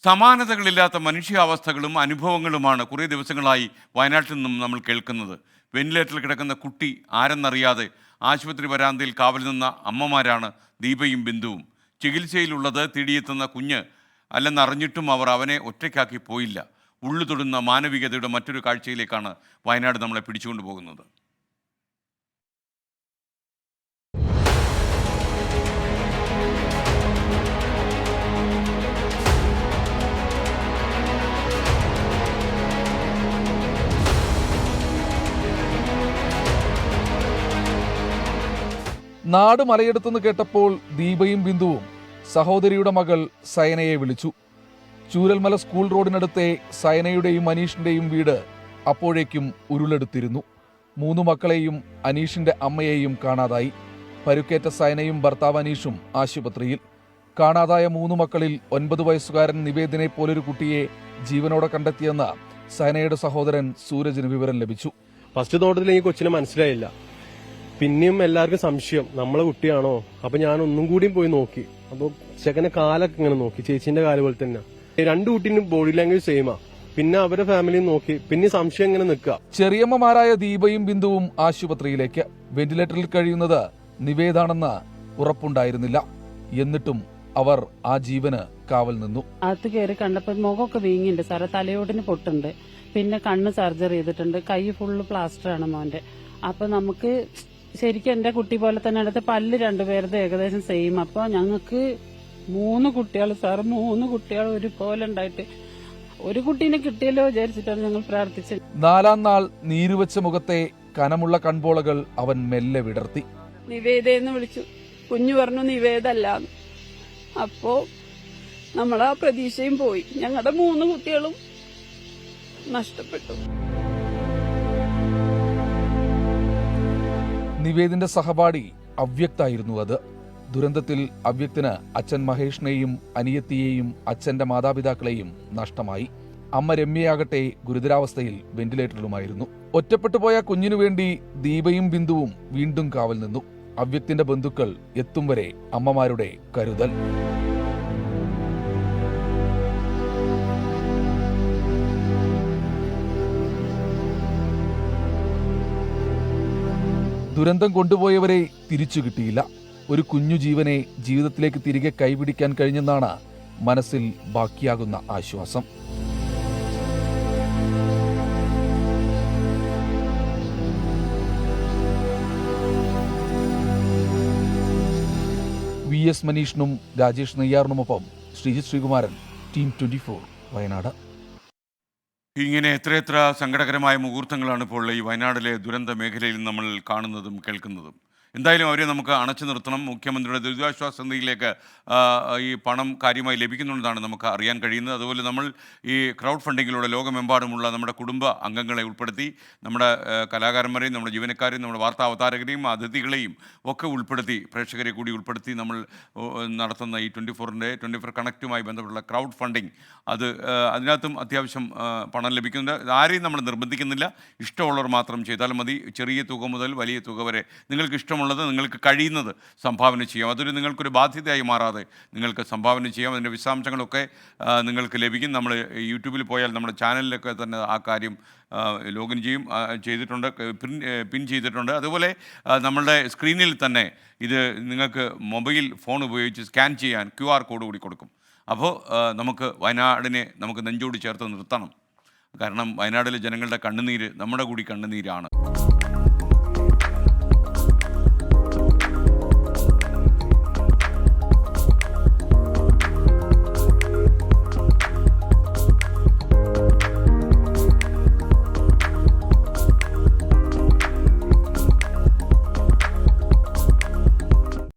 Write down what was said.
സമാനതകളില്ലാത്ത മനുഷ്യാവസ്ഥകളും അനുഭവങ്ങളുമാണ് കുറേ ദിവസങ്ങളായി വയനാട്ടിൽ നിന്നും നമ്മൾ കേൾക്കുന്നത്. വെന്റിലേറ്ററിൽ കിടക്കുന്ന കുട്ടി ആരെന്നറിയാതെ ആശുപത്രി വരാന്തയിൽ കാവൽ നിന്ന അമ്മമാരാണ് ദീപയും ബിന്ദുവും. ചികിത്സയിലുള്ളത് തേടിയെത്തുന്ന കുഞ്ഞ് അല്ലെന്നറിഞ്ഞിട്ടും അവർ അവനെ ഒറ്റയ്ക്കാക്കി പോയില്ല. ഉള്ളു തൊടുന്ന മാനവികതയുടെ മറ്റൊരു കാഴ്ചയിലേക്കാണ് വയനാട് നമ്മളെ പിടിച്ചുകൊണ്ടു പോകുന്നത്. നാട് മലയെടുത്തെന്ന് കേട്ടപ്പോൾ ദീപയും ബിന്ദുവും സഹോദരിയുടെ മകൾ സയനയെ വിളിച്ചു. ചൂരൽമല സ്കൂൾ റോഡിനടുത്തെ സയനയുടെയും അനീഷിന്റെയും വീട് അപ്പോഴേക്കും ഉരുളെടുത്തിരുന്നു. 3 മക്കളെയും അനീഷിന്റെ അമ്മയെയും കാണാതായി. പരുക്കേറ്റ സയനയും ഭർത്താവ് അനീഷും ആശുപത്രിയിൽ. കാണാതായ 3 മക്കളിൽ 9 വയസ്സുകാരൻ നിവേദിനെ പോലൊരു കുട്ടിയെ ജീവനോടെ കണ്ടെത്തിയെന്ന് സയനയുടെ സഹോദരൻ സൂരജിന് വിവരം ലഭിച്ചു. ഫസ്റ്റ് നോട്ടത്തിൽ എനിക്ക് കൊച്ചിനെ മനസ്സിലായില്ല. പിന്നെയും എല്ലാവർക്കും സംശയം നമ്മളെ കുട്ടിയാണോ. അപ്പൊ ഞാൻ ഒന്നും കൂടിയും പോയി നോക്കി. അപ്പൊ ചെക്കനെ കാലൊക്കെ ഇങ്ങനെ നോക്കി, ചേച്ചിന്റെ കാല് പോലെ തന്നെ. 2 കുട്ടീനും ബോഡി ലാംഗ്വേജ് സെയിമാ. പിന്നെ അവരുടെ ഫാമിലിയും നോക്കി, പിന്നെ സംശയം ഇങ്ങനെ നിൽക്കുക. ചെറിയമ്മമാരായ ദീപയും ബിന്ദുവും ആശുപത്രിയിലേക്ക്. വെന്റിലേറ്ററിൽ കഴിയുന്നത് നിവേദാണെന്ന് ഉറപ്പുണ്ടായിരുന്നില്ല. എന്നിട്ടും അവർ ആ ജീവന് കാവൽ നിന്നു. അകത്ത് കയറി കണ്ടപ്പോൾ മുഖമൊക്കെ വീങ്ങിണ്ട് സാറേ, തലയോടിന് പൊട്ടുണ്ട്, പിന്നെ കണ്ണ് സർജറി ചെയ്തിട്ടുണ്ട്, കൈ ഫുള്ള് പ്ലാസ്റ്റർ ആണ് മോന്റെ. അപ്പൊ നമുക്ക് ശരിക്കും എന്റെ കുട്ടി പോലെ തന്നെ അടുത്ത് പല്ല് 2 പേരുടെ ഏകദേശം സെയിം. അപ്പൊ ഞങ്ങൾക്ക് 3 കുട്ടികൾ സാറ്, 3 കുട്ടികൾ ഒരുപോലെ ഉണ്ടായിട്ട് ഒരു കുട്ടീനെ കിട്ടിയല്ലോ വിചാരിച്ചിട്ടാണ് ഞങ്ങൾ പ്രാർത്ഥിച്ചത്. 4-ാം നാൾ നീരുവെച്ച മുഖത്തെ കനമുള്ള കൺപോളകൾ അവൻ മെല്ലെ വിടർത്തി. നിവേദയെന്ന് വിളിച്ചു. കുഞ്ഞു പറഞ്ഞു നിവേദല്ല. അപ്പോ നമ്മളാ പ്രതീക്ഷയും പോയി. ഞങ്ങളുടെ 3 കുട്ടികളും നഷ്ടപ്പെട്ടു. നിവേദിന്റെ സഹപാഠി അവ്യക്തായിരുന്നു അത്. ദുരന്തത്തിൽ അവ്യക്തിന് അച്ഛൻ മഹേഷിനെയും അനിയത്തിയെയും അച്ഛന്റെ മാതാപിതാക്കളെയും നഷ്ടമായി. അമ്മ രമ്യയാകട്ടെ ഗുരുതരാവസ്ഥയിൽ വെന്റിലേറ്ററിലുമായിരുന്നു. ഒറ്റപ്പെട്ടുപോയ കുഞ്ഞിനു വേണ്ടി ദീപയും ബിന്ദുവും വീണ്ടും കാവൽ നിന്നു. അവ്യക്തിന്റെ ബന്ധുക്കൾ എത്തും വരെ അമ്മമാരുടെ കരുതൽ. ദുരന്തം കൊണ്ടുപോയവരെ തിരിച്ചു കിട്ടിയില്ല. ഒരു കുഞ്ഞു ജീവനെ ജീവിതത്തിലേക്ക് തിരികെ കൈപിടിക്കാൻ കഴിഞ്ഞെന്നാണ് മനസ്സിൽ ബാക്കിയാകുന്ന ആശ്വാസം. VS മനീഷിനും രാജേഷ് നെയ്യാറിനുമൊപ്പം ശ്രീജിത് ശ്രീകുമാരൻ, ടീം 24 വയനാട്. ഇങ്ങനെ എത്രയെത്ര സങ്കടകരമായ മുഹൂർത്തങ്ങളാണ് ഇപ്പോൾ ഈ വയനാട്ടിലെ ദുരന്ത മേഖലയിൽ നമ്മൾ കാണുന്നതും കേൾക്കുന്നതും. എന്തായാലും അവരെ നമുക്ക് അണച്ചു നിർത്തണം. മുഖ്യമന്ത്രിയുടെ ദുരിതാശ്വാസ നിധിയിലേക്ക് ഈ പണം കാര്യമായി ലഭിക്കുന്നുണ്ടെന്നാണ് നമുക്ക് അറിയാൻ കഴിയുന്നത്. അതുപോലെ നമ്മൾ ഈ ക്രൗഡ് ഫണ്ടിങ്ങിലൂടെ ലോകമെമ്പാടുമുള്ള നമ്മുടെ കുടുംബ അംഗങ്ങളെ ഉൾപ്പെടുത്തി, നമ്മുടെ കലാകാരന്മാരെയും നമ്മുടെ ജീവനക്കാരെയും നമ്മുടെ വാർത്താ അവതാരകരെയും അതിഥികളെയും ഒക്കെ ഉൾപ്പെടുത്തി, പ്രേക്ഷകരെ കൂടി ഉൾപ്പെടുത്തി നമ്മൾ നടത്തുന്ന ഈ 24 കണക്റ്റുമായി ബന്ധപ്പെട്ടുള്ള ക്രൗഡ് ഫണ്ടിങ്, അതിനകത്തും അത്യാവശ്യം പണം ലഭിക്കുന്നുണ്ട്. ആരെയും നമ്മൾ നിർബന്ധിക്കുന്നില്ല. ഇഷ്ടമുള്ളവർ മാത്രം ചെയ്താൽ മതി. ചെറിയ തുക മുതൽ വലിയ തുക വരെ നിങ്ങൾക്ക് ഇഷ്ടമുള്ളത്, നിങ്ങൾക്ക് കഴിയുന്നത് സംഭാവന ചെയ്യാം. അതൊരു നിങ്ങൾക്കൊരു ബാധ്യതയായി മാറാതെ നിങ്ങൾക്ക് സംഭാവന ചെയ്യാം. അതിൻ്റെ വിശദാംശങ്ങളൊക്കെ നിങ്ങൾക്ക് ലഭിക്കും. നമ്മൾ യൂട്യൂബിൽ പോയാൽ നമ്മുടെ ചാനലിലൊക്കെ തന്നെ ആ കാര്യം ലോഗിൻ ചെയ്തിട്ടുണ്ട്, പിൻ ചെയ്തിട്ടുണ്ട്. അതുപോലെ നമ്മളുടെ സ്ക്രീനിൽ തന്നെ ഇത് നിങ്ങൾക്ക് മൊബൈൽ ഫോൺ ഉപയോഗിച്ച് സ്കാൻ ചെയ്യാൻ QR കോഡ് കൂടി കൊടുക്കും. അപ്പോൾ നമുക്ക് വയനാടിനെ നമുക്ക് നെഞ്ചോട് ചേർത്ത് നിർത്തണം. കാരണം വയനാട്ടിലെ ജനങ്ങളുടെ കണ്ണുനീര് നമ്മുടെ കൂടി കണ്ണുനീരാണ്.